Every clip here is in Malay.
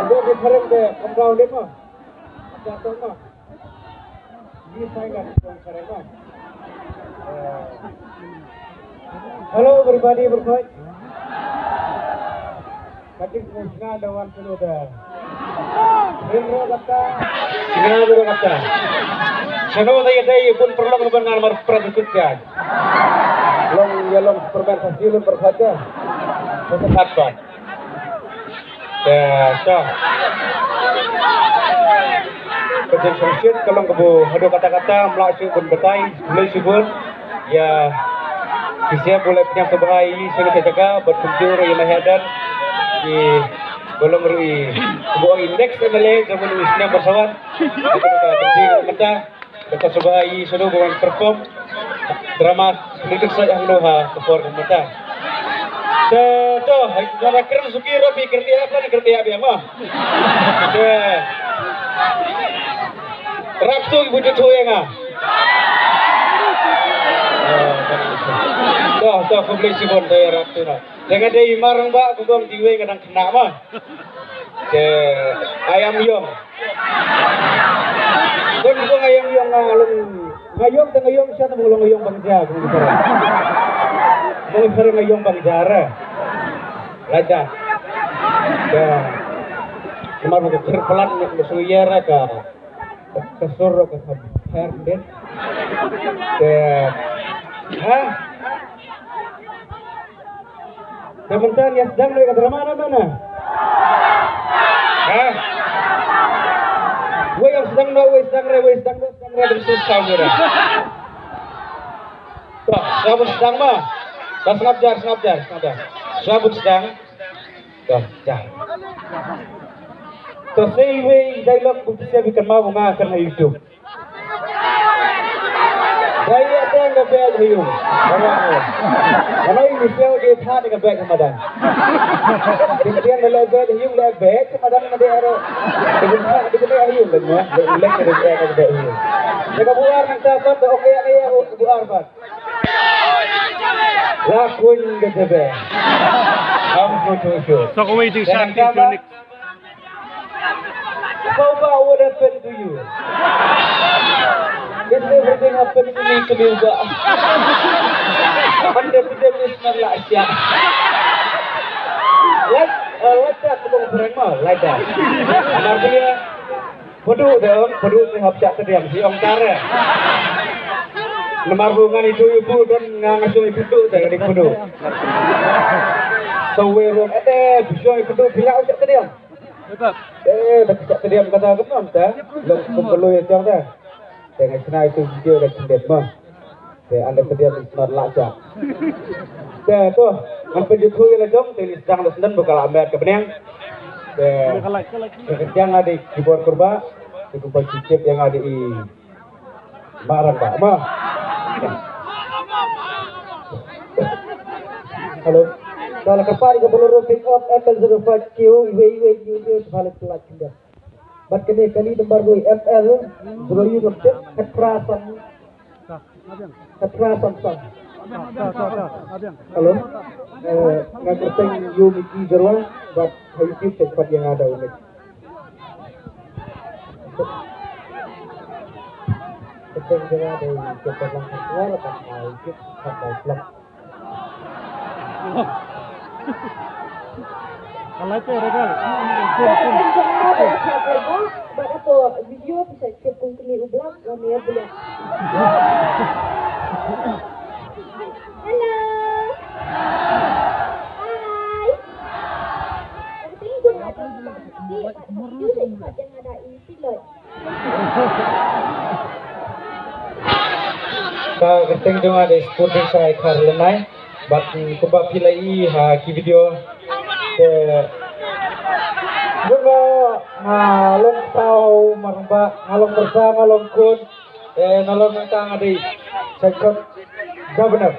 Dia different ke kembang dia mah. Ada tu mah. Ini saya kan kembang mah. Hello everybody, berkait. Katik musnah dawan sudah. Hero kata, singa hero kata. Seno day pun perlu mengenal merperdukkan. Long perban hasilun bersaja. Sesaat pak. So. Kerja sosial kalau kebu ada kata-kata melaksuk pun betai, boleh sibuk. Ya, bisa boleh punya sebagai sulit jaga berkumpul yang mahadan di belum rui sebuah indeks MLA zaman Wisnya bersawat. Kita penting kita dekat sebagai sudah bukan perform drama politik saja loha perform kita. Tuh, cara kerja suki rapi kerja apa ni kerja apa mah? Raktu ibu cucu yang ah. Tuh, kompleksi pun saya raktu na. Jangan dia marang ba, bukan jiwa kadang kena mah. Ayam yong. Bukan ayam yong ngalung. Ngayong dan ngayong siapa mengulung ngayong bangsa. Mengulung ngayong bangsa. Raja. Kemar bukan terpelan mesuyera ka. Kesur ke herdet. Sebentar ya sedang dari kata mana? Gue yang sedang bersusah gue. Tuh, sabut sedang mah. Dah sengajar. Sabut sedang. Tuh, dah. Terus saya dialog bisa bikin mau mengakan YouTube. Saya ada yang beg hiu. Kalau ini saya dia thah dengan beg Ramadan. Kemudian kalau beg hiu beg Ramadan ada ada. Dengan hiu lagi, lek dengan beg hiu. Jika buar kita apa okey buar apa. Lakun gitu beg. So waiting something to next. What happened to you? Yes, everything happened to me juga. Anda tidak bisa melacak. Like that, tu orang mah, like that. Artinya, pedu sehab terdiam si orang cara. Nomor bungan itu ibu dan ngasuh ibu tu jangan di pedu. So we room bisa pedu bila usah terdiam. Tak terdiam kata apa tak? Perlu yang jauh dah. Dengan senang itu video dan cendet mah. Anda terdiam di smart lacak. Tu, apa jutu yang lejong, tulis sedang dan bukan lambat kepenang. Yang ada di keyboard kurba, di keyboard cicip yang ada di barang pak mah. Halo. Kalau kepari ke peluru pick up FL05Q IW sebalik pelat juga. Bat kene kali nomor 2 FL 0U ketrasan sang. Halo. Ngakerteng Yumiki Jerwan bat YouTube tempat yang ada unik. Keteng juga ada tempat langsung keluar atau YouTube sampai vlog. Alay pe regal. Buat apa video bisa cepung kini ublak kami ya boleh. Hello. Hai. Nanti jom ada video saya yang ada isi loh. Kau keteng cuma ada sporting saya karlenai. Bagi kubah pilai ki video bunga ngalong tau marba ngalong bersama ngalong kun ngalong tang adi sekot governor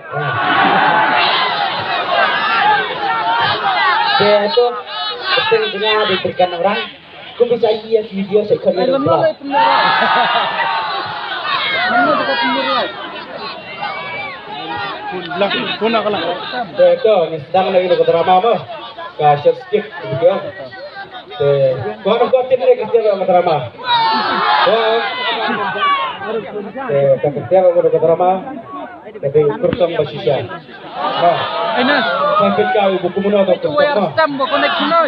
itu penting juga diberikan orang ku bisa lihat video sekot itu Betul, ni sedang lagi dekat drama apa? Kasih sikit gitu ya. Tuan buatin lagi kerja sama drama. Tuan. Kerja sama drama. Tapi kurang basisnya. Nah, sampai kau buku mana tu? Itu wire stem bukan koneksi